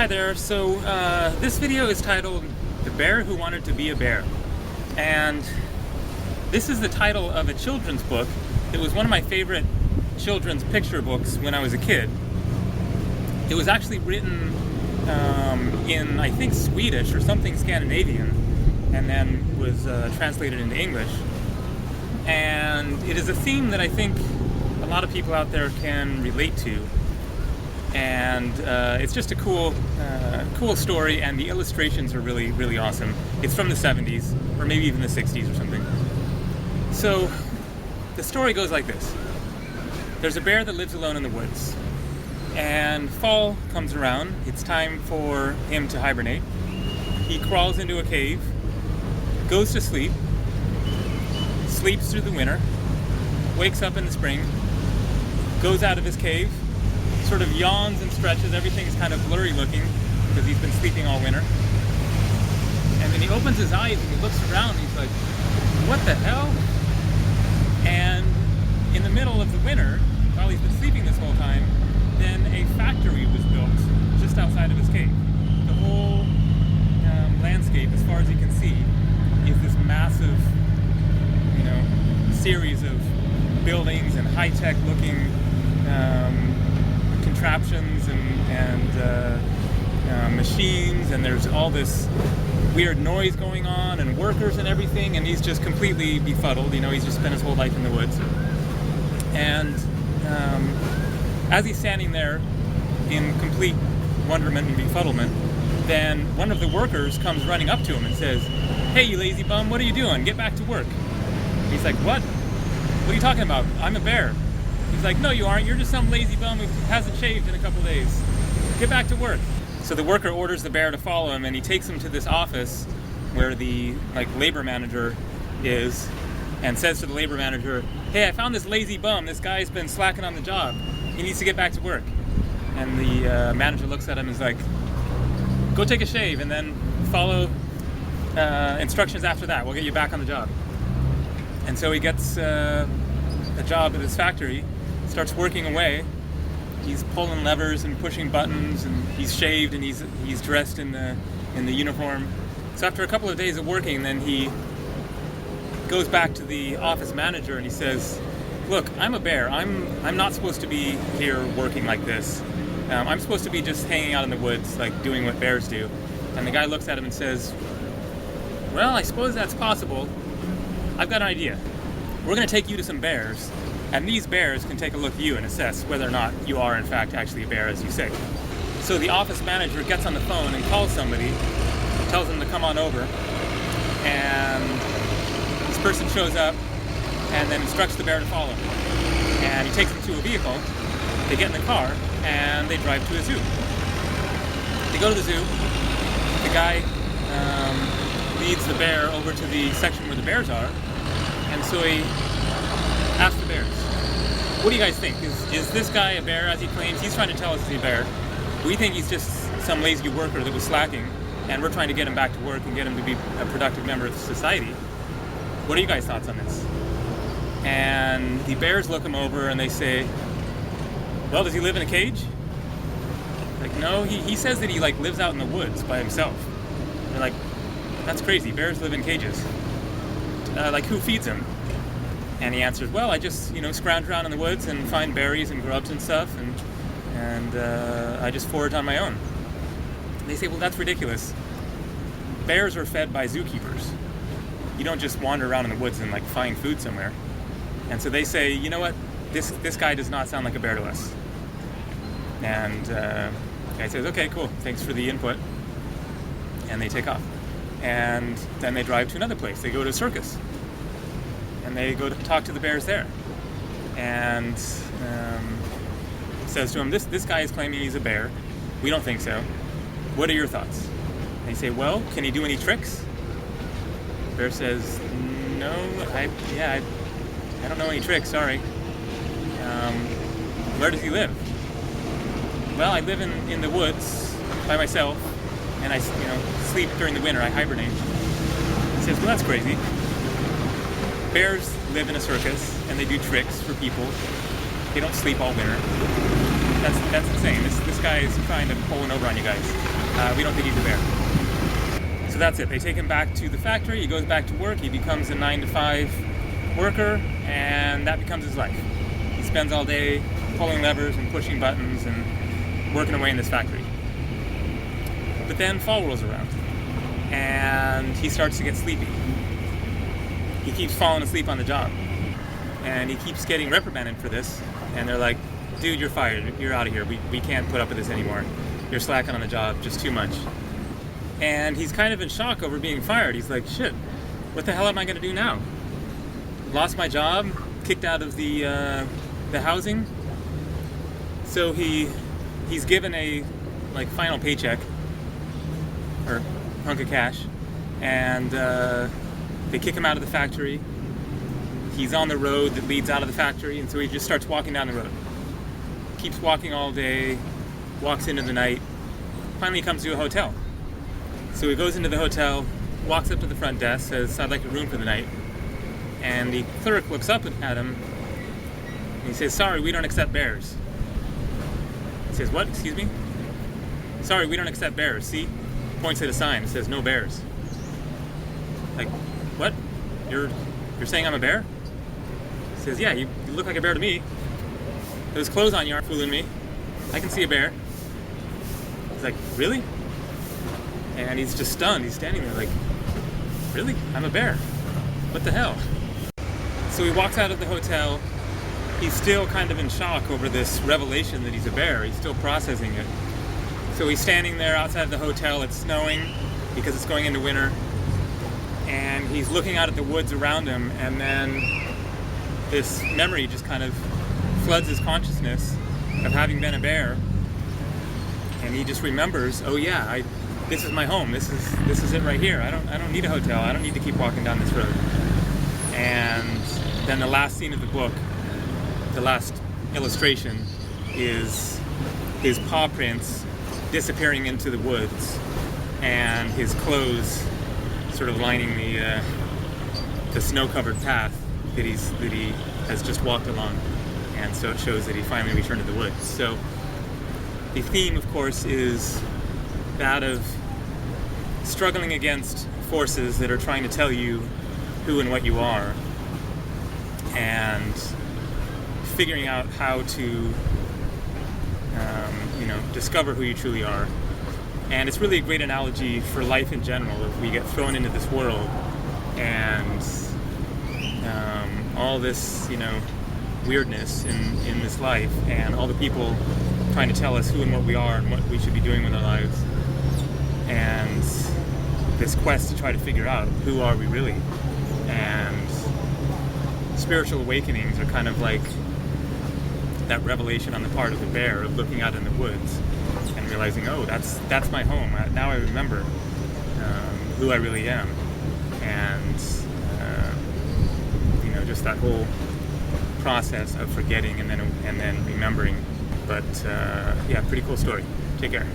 Hi there, so this video is titled The Bear Who Wanted to Be a Bear. And this is the title of a children's book. It was one of my favorite children's picture books when I was a kid. It was actually written in, I think, Swedish or something Scandinavian, and then was translated into English. And it is a theme that I think a lot of people out there can relate to. And it's just a cool story, and the illustrations are really, really awesome. It's from the 70s, or maybe even the 60s or something. So, the story goes like this. There's a bear that lives alone in the woods, and fall comes around. It's time for him to hibernate. He crawls into a cave, goes to sleep, sleeps through the winter, wakes up in the spring, goes out of his cave, sort of yawns and stretches. Everything's kind of blurry looking because he's been sleeping all winter. And then he opens his eyes and he looks around and he's like, what the hell? And in the middle of the winter, while he's been sleeping this whole time, then a factory was built just outside of his cave. The whole landscape, as far as you can see, is this massive, series of buildings and high-tech looking contraptions and machines, and there's all this weird noise going on and workers and everything, and he's just completely befuddled. He's just spent his whole life in the woods. And as he's standing there in complete wonderment and befuddlement, then one of the workers comes running up to him and says, "Hey, you lazy bum, what are you doing? Get back to work." He's like, "What? What are you talking about? I'm a bear." He's like, "No, you aren't. You're just some lazy bum who hasn't shaved in a couple days. Get back to work." So the worker orders the bear to follow him, and he takes him to this office where the labor manager is, and says to the labor manager, "Hey, I found this lazy bum. This guy's been slacking on the job. He needs to get back to work." And the manager looks at him and is like, "Go take a shave and then follow instructions after that. We'll get you back on the job." And so he gets a job at his factory, starts working away. He's pulling levers and pushing buttons, and he's shaved and he's dressed in the uniform. So after a couple of days of working, then he goes back to the office manager and he says, "Look, I'm a bear. I'm not supposed to be here working like this. I'm supposed to be just hanging out in the woods, doing what bears do." And the guy looks at him and says, "Well, I suppose that's possible. I've got an idea. We're going to take you to some bears, and these bears can take a look at you and assess whether or not you are in fact actually a bear, as you say." So the office manager gets on the phone and calls somebody, tells them to come on over, and this person shows up and then instructs the bear to follow him. And he takes them to a vehicle, they get in the car, and they drive to a zoo. They go to the zoo, the guy leads the bear over to the section where the bears are, and so he asks the bears, "What do you guys think? Is this guy a bear, as he claims? He's trying to tell us he's a bear. We think he's just some lazy worker that was slacking, and we're trying to get him back to work and get him to be a productive member of society. What are you guys' thoughts on this?" And the bears look him over and they say, "Well, does he live in a cage?" No, he says that he lives out in the woods by himself. They're like, "That's crazy. Bears live in cages. Who feeds him?" And he answers, "Well, I just scrounge around in the woods and find berries and grubs and stuff, and I just forage on my own." They say, "Well, that's ridiculous. Bears are fed by zookeepers. You don't just wander around in the woods and find food somewhere." And so they say, "You know what? This guy does not sound like a bear to us." And the guy says, "Okay, cool. Thanks for the input." And they take off. And then they drive to another place. They go to a circus. And they go to talk to the bears there. And says to him, this guy is claiming he's a bear. We don't think so. What are your thoughts?" And they say, "Well, can he do any tricks?" The bear says, "No, I don't know any tricks, sorry." "Where does he live?" "Well, I live in the woods by myself, and I sleep during the winter. I hibernate." He says, "Well, that's crazy. Bears live in a circus, and they do tricks for people. They don't sleep all winter." That's insane. This guy is trying to pull one over on you guys. We don't think he's a bear. So that's it. They take him back to the factory. He goes back to work. He becomes a 9-to-5 worker, and that becomes his life. He spends all day pulling levers and pushing buttons and working away in this factory. But then fall rolls around, and he starts to get sleepy. He keeps falling asleep on the job, and he keeps getting reprimanded for this. And they're like, dude, you're fired. You're out of here. We can't put up with this anymore. You're slacking on the job just too much. And he's kind of in shock over being fired. He's like, shit, what the hell am I going to do now? Lost my job, kicked out of the housing. So he's given a final paycheck or hunk of cash, and they kick him out of the factory. He's on the road that leads out of the factory, and so he just starts walking down the road. Keeps walking all day, walks into the night. Finally comes to a hotel. So he goes into the hotel, walks up to the front desk, says, I'd like a room for the night. And the clerk looks up at him, and he says, sorry, we don't accept bears. He says, what? Excuse me? Sorry, we don't accept bears. See? Points at a sign that says, no bears. Like, what? You're saying I'm a bear? He says, yeah, you look like a bear to me. Those clothes on you aren't fooling me. I can see a bear. He's like, really? And he's just stunned. He's standing there like, really? I'm a bear. What the hell? So he walks out of the hotel. He's still kind of in shock over this revelation that he's a bear. He's still processing it. So he's standing there outside the hotel. It's snowing because it's going into winter. And he's looking out at the woods around him, and then this memory just kind of floods his consciousness of having been a bear. And he just remembers, oh yeah, this is my home. This is it right here. I don't need a hotel. I don't need to keep walking down this road. And then the last scene of the book, the last illustration, is his paw prints disappearing into the woods, and his clothes sort of lining the snow-covered path that he has just walked along. And so it shows that he finally returned to the woods. So the theme, of course, is that of struggling against forces that are trying to tell you who and what you are, and figuring out how to discover who you truly are. And it's really a great analogy for life in general. If we get thrown into this world and all this weirdness in this life, and all the people trying to tell us who and what we are and what we should be doing with our lives, and this quest to try to figure out who are we really. And spiritual awakenings are kind of like that revelation on the part of the bear, of looking out in the woods and realizing, oh, that's my home. Now I remember who I really am. And just that whole process of forgetting and then remembering. But yeah, pretty cool story. Take care.